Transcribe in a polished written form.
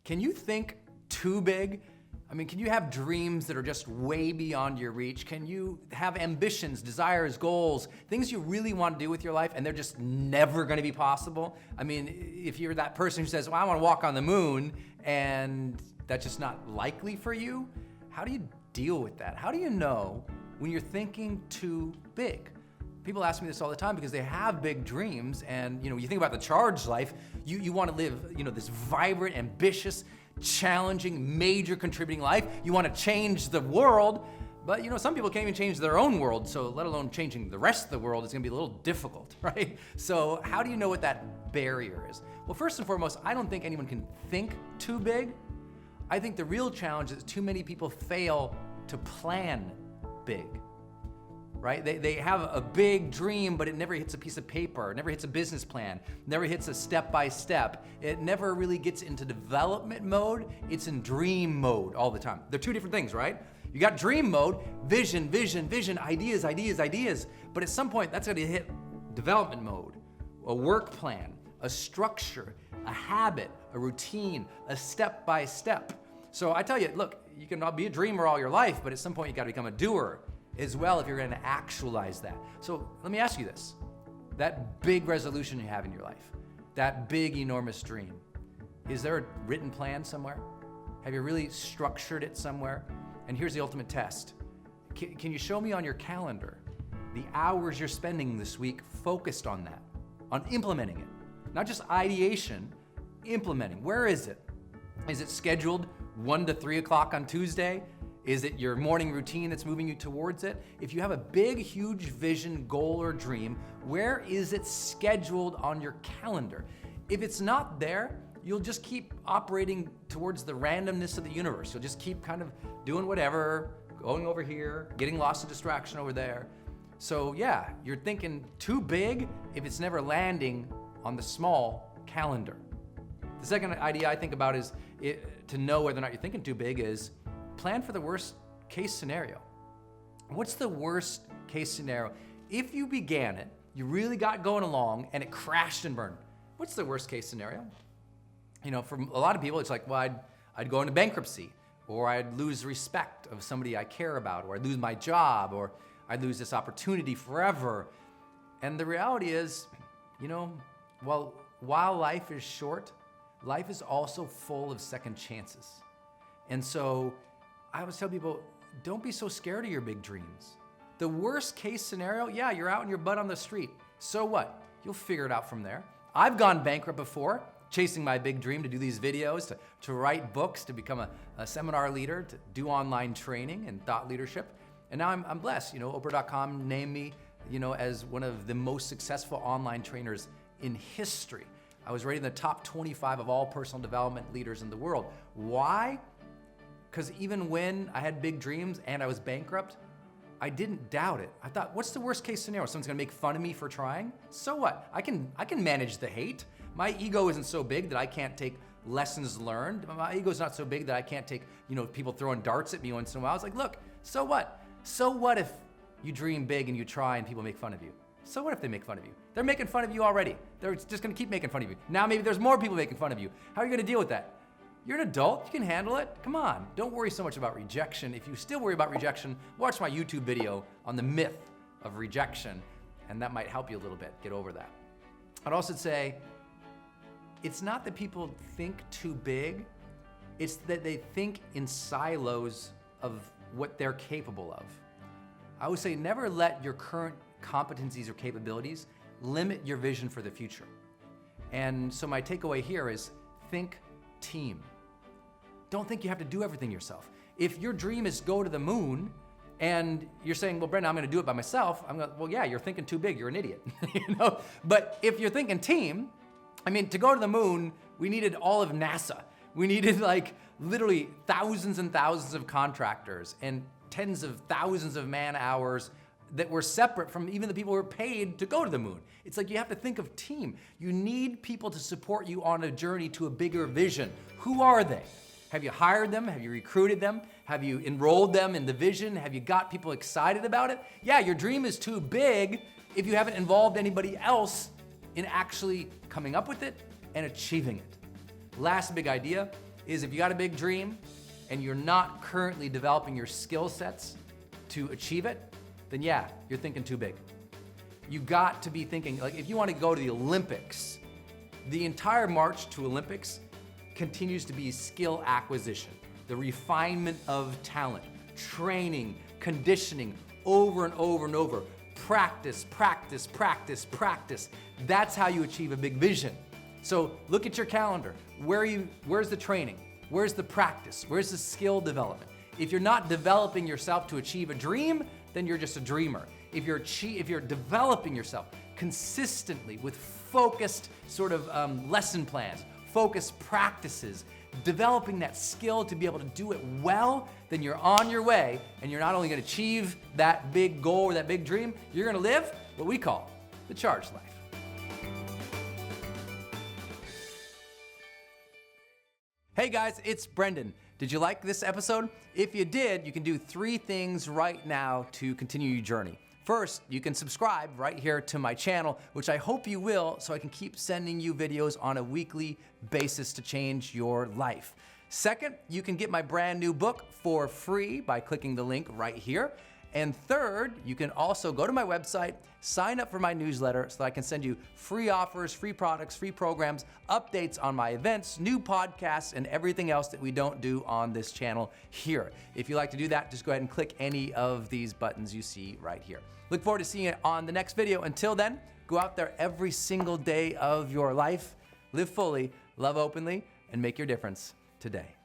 Can you think too big? I mean, can you have dreams that are just way beyond your reach? Can you have ambitions, desires, goals, things you really want to do with your life and they're just never going to be possible? I mean, if you're that person who says, well, I want to walk on the moon and that's just not likely for you, how do you deal with that? How do you know when you're thinking too big? People ask me this all the time because they have big dreams and, you think about the charged life, you want to live, this vibrant, ambitious, challenging, major contributing life. You want to change the world, but some people can't even change their own world, so let alone changing the rest of the world is going to be a little difficult, right? So how do you know what that barrier is? Well, first and foremost, I don't think anyone can think too big. I think the real challenge is too many people fail to plan big. Right? They have a big dream, but it never hits a piece of paper, it never hits a business plan, never hits a step-by-step. It never really gets into development mode. It's in dream mode all the time. They're two different things, right? You got dream mode, vision, ideas. But at some point, that's gonna hit development mode, a work plan, a structure, a habit, a routine, a step-by-step. So I tell you, look, you can be a dreamer all your life, but at some point you gotta become a doer as well if you're going to actualize that. So let me ask you this. That big resolution you have in your life, that big, enormous dream, is there a written plan somewhere? Have you really structured it somewhere? And here's the ultimate test. Can you show me on your calendar the hours you're spending this week focused on that, on implementing it? Not just ideation, implementing. Where is it? Is it scheduled 1 to 3 o'clock on Tuesday? Is it your morning routine that's moving you towards it? If you have a big, huge vision, goal, or dream, where is it scheduled on your calendar? If it's not there, you'll just keep operating towards the randomness of the universe. You'll just keep kind of doing whatever, going over here, getting lost in distraction over there. So yeah, you're thinking too big if it's never landing on the small calendar. The second idea I think about is to know whether or not you're thinking too big is plan for the worst case scenario. What's the worst case scenario? If you began it, you really got going along and it crashed and burned, what's the worst case scenario? For a lot of people, it's like, well, I'd go into bankruptcy, or I'd lose respect of somebody I care about, or I'd lose my job, or I'd lose this opportunity forever. And the reality is, while life is short, life is also full of second chances. And so I always tell people, don't be so scared of your big dreams. The worst case scenario, yeah, you're out in your butt on the street. So what? You'll figure it out from there. I've gone bankrupt before, chasing my big dream to do these videos, to write books, to become a seminar leader, to do online training and thought leadership. And now I'm blessed. Oprah.com named me, as one of the most successful online trainers in history. I was rated in the top 25 of all personal development leaders in the world. Why? Because even when I had big dreams and I was bankrupt, I didn't doubt it. I thought, what's the worst case scenario? Someone's gonna make fun of me for trying? So what? I can manage the hate. My ego isn't so big that I can't take lessons learned. My ego's not so big that I can't take, people throwing darts at me once in a while. I was like, look, so what? So what if you dream big and you try and people make fun of you? So what if they make fun of you? They're making fun of you already. They're just gonna keep making fun of you. Now maybe there's more people making fun of you. How are you gonna deal with that? You're an adult, you can handle it. Come on, don't worry so much about rejection. If you still worry about rejection, watch my YouTube video on the myth of rejection, and that might help you a little bit get over that. I'd also say, it's not that people think too big, it's that they think in silos of what they're capable of. I would say never let your current competencies or capabilities limit your vision for the future. And so my takeaway here is think team. Don't think you have to do everything yourself. If your dream is go to the moon and you're saying, well, Brendan, I'm gonna do it by myself, well, yeah, you're thinking too big, you're an idiot. But if you're thinking team, to go to the moon, we needed all of NASA. We needed literally thousands and thousands of contractors and tens of thousands of man hours that were separate from even the people who were paid to go to the moon. It's like you have to think of team. You need people to support you on a journey to a bigger vision. Who are they? Have you hired them? Have you recruited them? Have you enrolled them in the vision? Have you got people excited about it? Yeah, your dream is too big if you haven't involved anybody else in actually coming up with it and achieving it. Last big idea is if you got a big dream and you're not currently developing your skill sets to achieve it, then yeah, you're thinking too big. You got to be thinking, like if you want to go to the Olympics, the entire march to Olympics continues to be skill acquisition, the refinement of talent, training, conditioning, over and over and over. Practice, practice, practice, practice. That's how you achieve a big vision. So look at your calendar. Where's the training? Where's the practice? Where's the skill development? If you're not developing yourself to achieve a dream, then you're just a dreamer. If you're developing yourself consistently with focused sort of lesson plans, focused practices, developing that skill to be able to do it well, then you're on your way, and you're not only going to achieve that big goal or that big dream, you're going to live what we call the charged life. Hey guys, it's Brendan. Did you like this episode? If you did, you can do 3 things right now to continue your journey. First, you can subscribe right here to my channel, which I hope you will, so I can keep sending you videos on a weekly basis to change your life. Second, you can get my brand new book for free by clicking the link right here. And third, you can also go to my website, sign up for my newsletter so that I can send you free offers, free products, free programs, updates on my events, new podcasts, and everything else that we don't do on this channel here. If you'd like to do that, just go ahead and click any of these buttons you see right here. Look forward to seeing you on the next video. Until then, go out there every single day of your life, live fully, love openly, and make your difference today.